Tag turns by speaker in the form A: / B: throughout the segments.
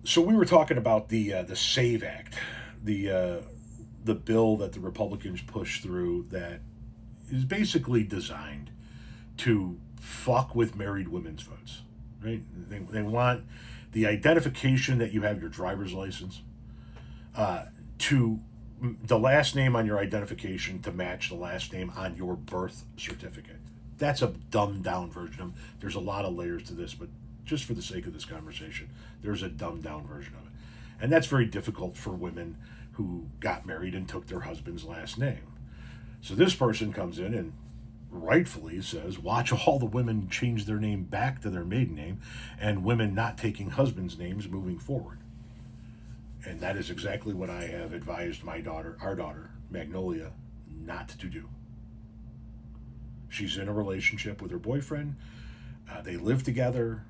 A: So we were talking about the SAVE Act, the bill that the Republicans pushed through that is basically designed to fuck with married women's votes, right? They want the identification that you have your driver's license to the last name on your identification to match the last name on your birth certificate. That's a dumbed down version of it. There's a lot of layers to this, but just for the sake of this conversation, there's a dumbed down version of it. And that's very difficult for women who got married and took their husband's last name. So this person comes in and rightfully says, watch all the women change their name back to their maiden name and women not taking husbands' names moving forward. And that is exactly what I have advised our daughter, Magnolia, not to do. She's in a relationship with her boyfriend. They live together.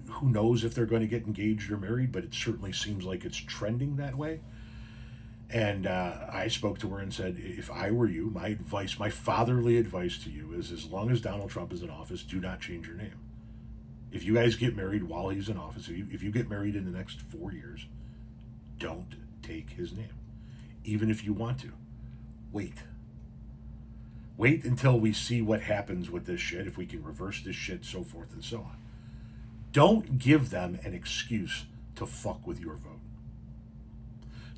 A: Who knows if they're going to get engaged or married, but it certainly seems like it's trending that way. And I spoke to her and said, if I were you, my advice, my fatherly advice to you is as long as Donald Trump is in office, do not change your name. If you guys get married while he's in office, if you get married in the next 4 years, don't take his name. Even if you want to. Wait. Wait until we see what happens with this shit, if we can reverse this shit, so forth and so on. Don't give them an excuse to fuck with your vote.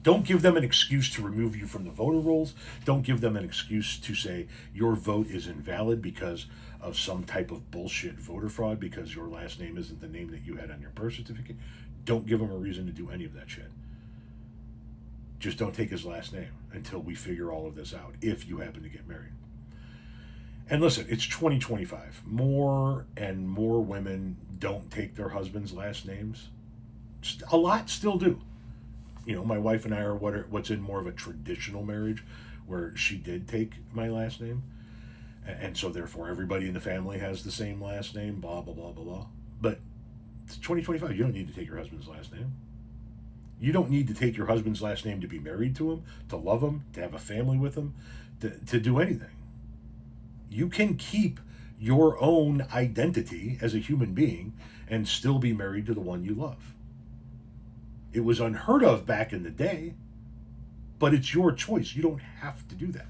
A: Don't give them an excuse to remove you from the voter rolls. Don't give them an excuse to say your vote is invalid because of some type of bullshit voter fraud because your last name isn't the name that you had on your birth certificate. Don't give them a reason to do any of that shit. Just don't take his last name until we figure all of this out, if you happen to get married. And listen, it's 2025. More and more women don't take their husbands' last names. A lot still do. You know, my wife and I are what's in more of a traditional marriage where she did take my last name. And so therefore everybody in the family has the same last name, blah, blah, blah, blah, blah. But it's 2025. You don't need to take your husband's last name. You don't need to take your husband's last name to be married to him, to love him, to have a family with him, to do anything. You can keep your own identity as a human being and still be married to the one you love. It was unheard of back in the day, but it's your choice. You don't have to do that.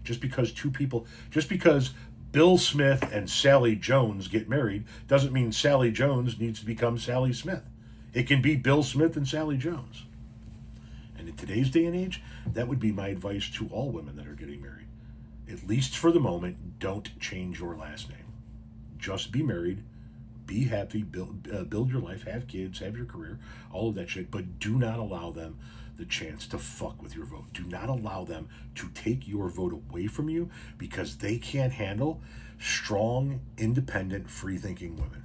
A: Just because Bill Smith and Sally Jones get married doesn't mean Sally Jones needs to become Sally Smith. It can be Bill Smith and Sally Jones. And in today's day and age, that would be my advice to all women that are getting married. At least for the moment, don't change your last name. Just be married, be happy, build your life, have kids, have your career, all of that shit, but do not allow them the chance to fuck with your vote. Do not allow them to take your vote away from you because they can't handle strong, independent, free-thinking women.